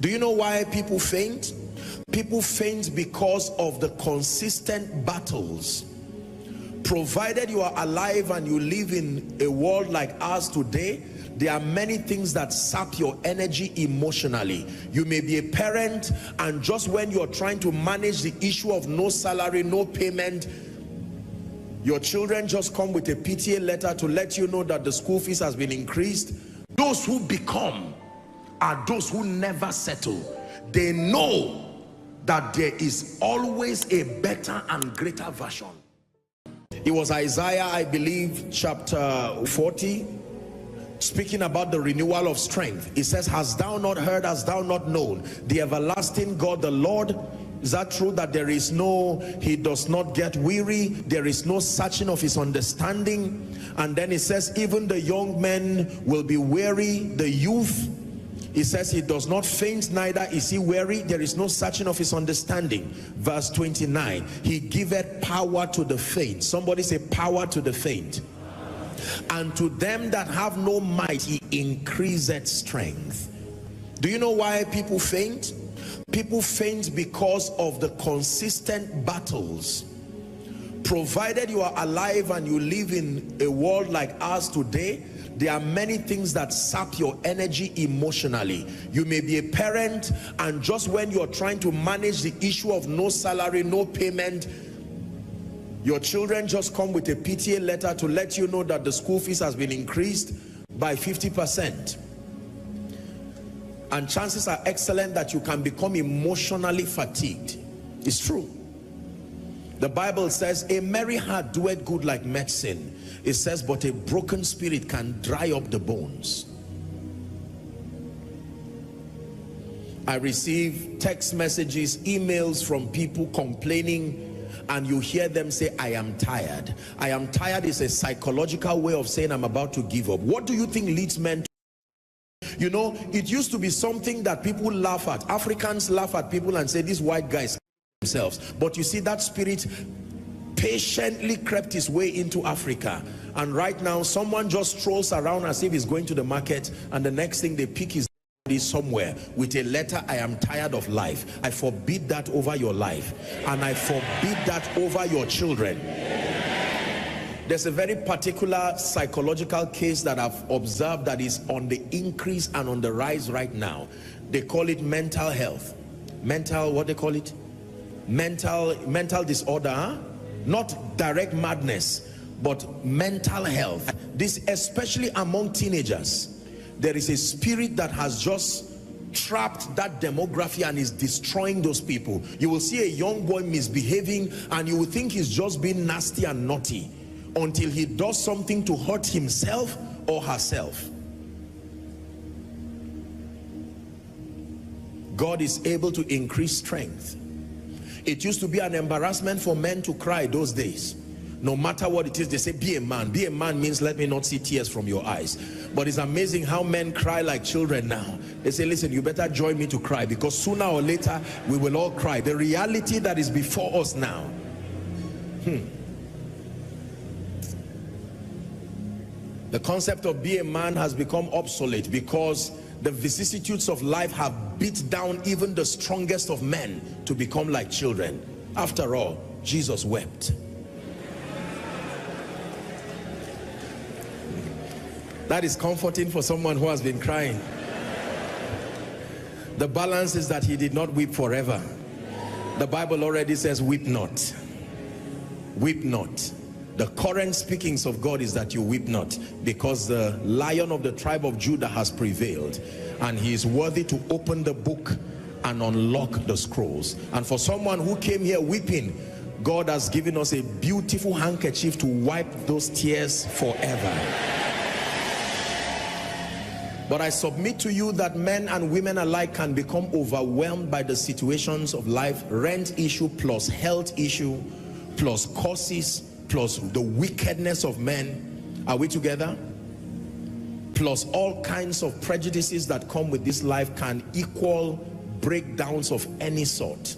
Do you know why people faint? People faint because of the consistent battles. Provided you are alive and you live in a world like ours today, there are many things that sap your energy emotionally. You may be a parent, and just when you're trying to manage the issue of no salary, no payment, your children just come with a PTA letter to let you know that the school fees has been increased. Those who become are those who never settle. They know that there is always a better and greater version. It was Isaiah, I believe, chapter 40, speaking about the renewal of strength. It says, hast thou not heard, hast thou not known, the everlasting God, the Lord? Is that true, that there is no, he does not get weary, there is no searching of his understanding? And then it says, even the young men will be weary, the youth, it says he does not faint, neither is he weary, there is no searching of his understanding. Verse 29, he giveth power to the faint. Somebody say, power to the faint. And to them that have no might he increaseth strength. Do you know why people faint? People faint because of the consistent battles. Provided you are alive and you live in a world like ours today, there are many things that sap your energy emotionally. You may be a parent, and just when you're trying to manage the issue of no salary, no payment, your children just come with a PTA letter to let you know that the school fees has been increased by 50%. And chances are excellent that you can become emotionally fatigued. It's true. The Bible says, a merry heart doeth good like medicine. It says, but a broken spirit can dry up the bones. I receive text messages, emails from people complaining, and you hear them say, I am tired. I am tired is a psychological way of saying I'm about to give up. What do you think leads men to? You know, it used to be something that people laugh at. Africans laugh at people and say, these white guys themselves. But you see, that spirit patiently crept his way into Africa, and right now someone just strolls around as if he's going to the market, and the next thing they pick his somewhere with a letter, I am tired of life. I forbid that over your life, and I forbid that over your children. There's a very particular psychological case that I've observed that is on the increase and on the rise right now. They call it mental health. What they call it? Mental disorder, huh? Not direct madness, but mental health. This, especially among teenagers, there is a spirit that has just trapped that demography and is destroying those people. You will see a young boy misbehaving, and you will think he's just being nasty and naughty until he does something to hurt himself or herself. God is able to increase strength. It used to be an embarrassment for men to cry those days. No matter what it is, they say, be a man. Be a man means let me not see tears from your eyes. But it's amazing how men cry like children now. They say, listen, you better join me to cry, because sooner or later we will all cry. The reality that is before us now. The concept of be a man has become obsolete because the vicissitudes of life have beat down even the strongest of men to become like children. After all, Jesus wept. That is comforting for someone who has been crying. The balance is that he did not weep forever. The Bible already says, weep not. Weep not. The current speakings of God is that you weep not, because the Lion of the tribe of Judah has prevailed, and he is worthy to open the book and unlock the scrolls. And for someone who came here weeping, God has given us a beautiful handkerchief to wipe those tears forever. But I submit to you that men and women alike can become overwhelmed by the situations of life. Rent issue plus health issue plus causes plus the wickedness of men. Are we together? Plus all kinds of prejudices that come with this life can equal breakdowns of any sort.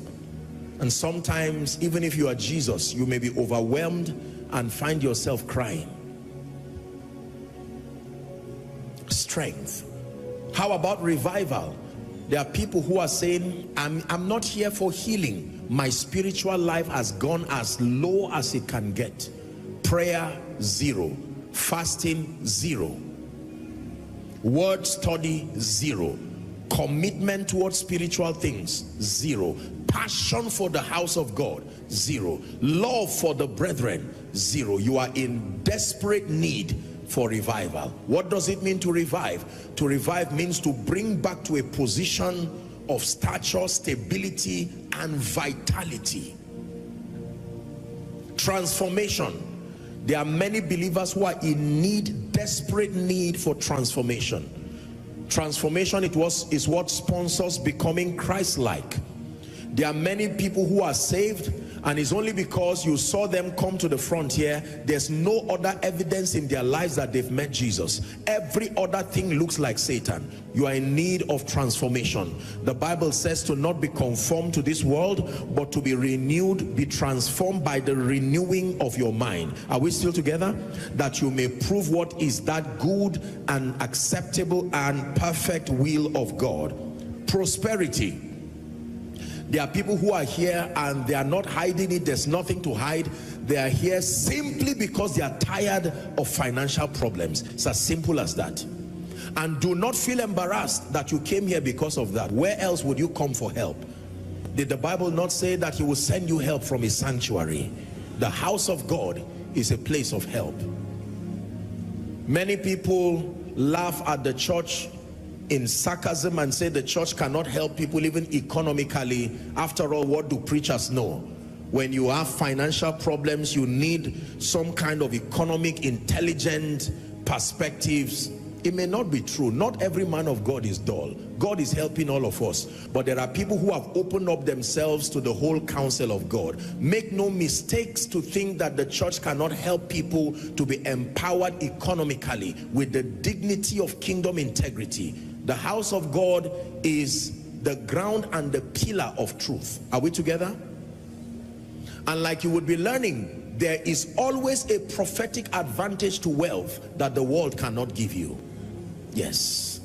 And sometimes, even if you are Jesus, you may be overwhelmed and find yourself crying. Strength. How about revival? There are people who are saying, I'm not here for healing. My spiritual life has gone as low as it can get. Prayer, 0. Fasting, 0. Word study, 0. Commitment towards spiritual things, 0. Passion for the house of God, 0. Love for the brethren, 0. You are in desperate need for revival. What does it mean to revive? To revive means to bring back to a position of stature, stability, and vitality. Transformation. There are many believers who are in need, desperate need for transformation. Transformation is what sponsors becoming Christ-like. There are many people who are saved, and it's only because you saw them come to the frontier. There's no other evidence in their lives that they've met Jesus. Every other thing looks like Satan. You are in need of transformation. The Bible says to not be conformed to this world, but to be renewed, be transformed by the renewing of your mind. Are we still together? That you may prove what is that good and acceptable and perfect will of God. Prosperity. There are people who are here and they are not hiding it. There's nothing to hide. They are here simply because they are tired of financial problems. It's as simple as that. And do not feel embarrassed that you came here because of that. Where else would you come for help? Did the Bible not say that he will send you help from his sanctuary? The house of God is a place of help. Many people laugh at the church in sarcasm and say the church cannot help people even economically. After all, what do preachers know? When you have financial problems, you need some kind of economic, intelligent perspectives. It may not be true. Not every man of God is dull. God is helping all of us. But there are people who have opened up themselves to the whole counsel of God. Make no mistakes to think that the church cannot help people to be empowered economically with the dignity of kingdom integrity. The house of God is the ground and the pillar of truth. Are we together? And like you would be learning, there is always a prophetic advantage to wealth that the world cannot give you. Yes.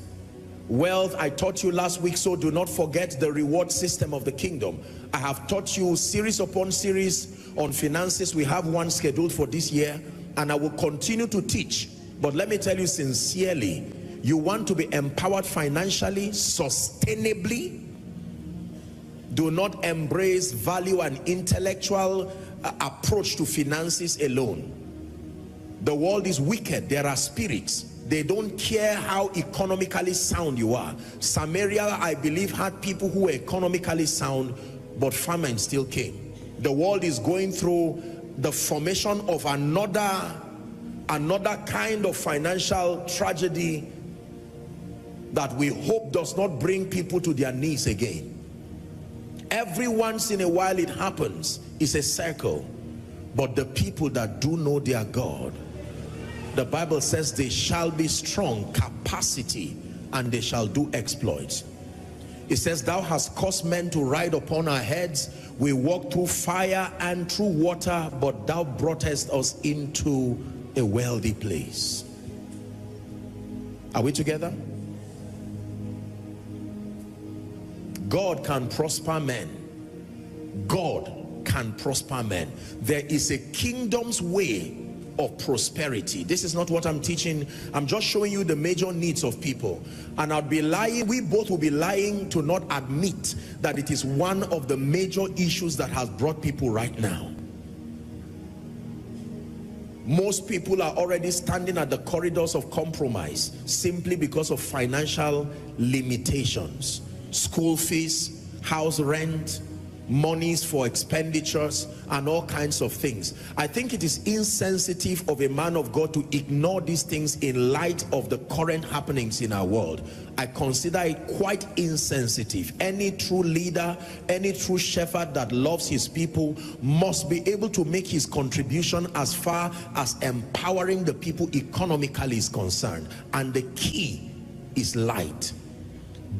Wealth, I taught you last week, so do not forget the reward system of the kingdom. I have taught you series upon series on finances. We have one scheduled for this year, and I will continue to teach. But let me tell you sincerely, you want to be empowered financially, sustainably. Do not embrace value and intellectual approach to finances alone. The world is wicked. There are spirits. They don't care how economically sound you are. Samaria, I believe, had people who were economically sound, but famine still came. The world is going through the formation of another kind of financial tragedy that we hope does not bring people to their knees again. Every once in a while it happens. It's a circle. But the people that do know their God, the Bible says they shall be strong, capacity, and they shall do exploits. It says, thou hast caused men to ride upon our heads. We walk through fire and through water, but thou broughtest us into a wealthy place. Are we together? God can prosper men. God can prosper men. There is a kingdom's way of prosperity. This is not what I'm teaching. I'm just showing you the major needs of people. And I'd be lying, we both will be lying to not admit that it is one of the major issues that has brought people right now. Most people are already standing at the corridors of compromise simply because of financial limitations. School fees, house rent, monies for expenditures, and all kinds of things. I think it is insensitive of a man of God to ignore these things in light of the current happenings in our world. I consider it quite insensitive. Any true leader, any true shepherd that loves his people must be able to make his contribution as far as empowering the people economically is concerned. And the key is light.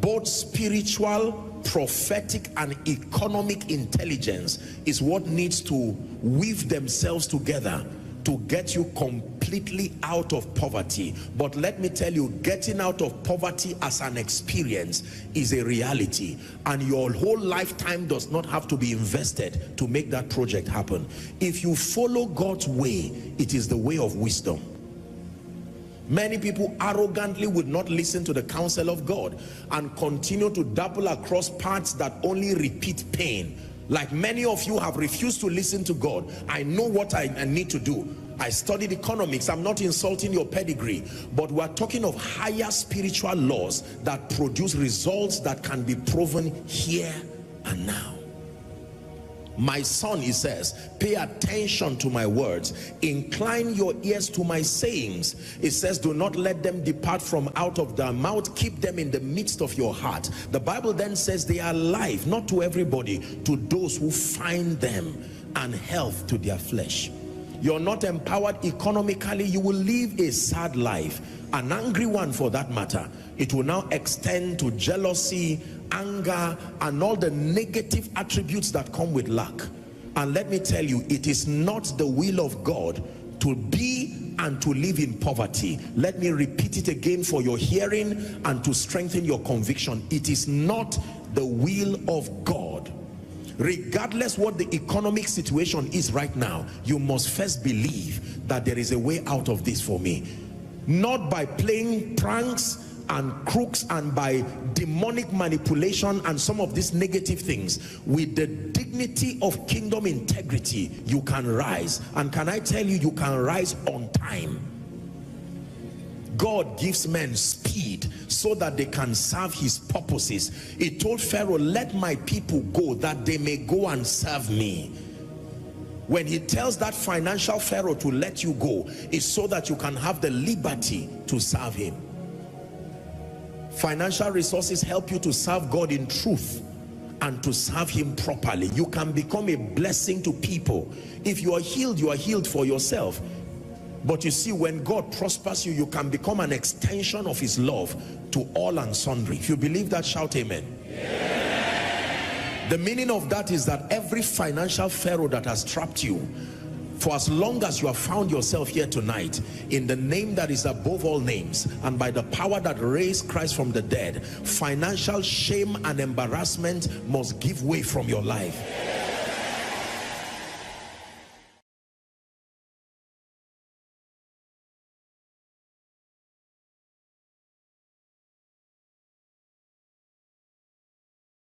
Both spiritual, prophetic, and economic intelligence is what needs to weave themselves together to get you completely out of poverty. But let me tell you, getting out of poverty as an experience is a reality, and your whole lifetime does not have to be invested to make that project happen. If you follow God's way, it is the way of wisdom. Many people arrogantly would not listen to the counsel of God and continue to dabble across paths that only repeat pain. Like many of you have refused to listen to God. I know what I need to do. I studied economics. I'm not insulting your pedigree, but we're talking of higher spiritual laws that produce results that can be proven here and now. My son, he says, pay attention to my words, incline your ears to my sayings. It says, do not let them depart from out of thy mouth, keep them in the midst of your heart. The Bible then says they are life, not to everybody, to those who find them, and health to their flesh. You're not empowered economically, you will live a sad life, an angry one for that matter. It will now extend to jealousy, anger, and all the negative attributes that come with lack. And let me tell you, it is not the will of God to be and to live in poverty. Let me repeat it again for your hearing and to strengthen your conviction. It is not the will of God. Regardless what the economic situation is right now, you must first believe that there is a way out of this for me. Not by playing pranks and crooks and by demonic manipulation and some of these negative things. With the dignity of kingdom integrity, you can rise. And can I tell you, you can rise on time. God gives men speed so that they can serve his purposes. He told Pharaoh, let my people go that they may go and serve me. When he tells that financial Pharaoh to let you go, it's so that you can have the liberty to serve him. Financial resources help you to serve God in truth and to serve him properly. You can become a blessing to people. If you are healed for yourself. But you see, when God prospers you, you can become an extension of his love to all and sundry. If you believe that, shout amen. Yeah. The meaning of that is that every financial Pharaoh that has trapped you, for as long as you have found yourself here tonight, in the name that is above all names and by the power that raised Christ from the dead, financial shame and embarrassment must give way from your life.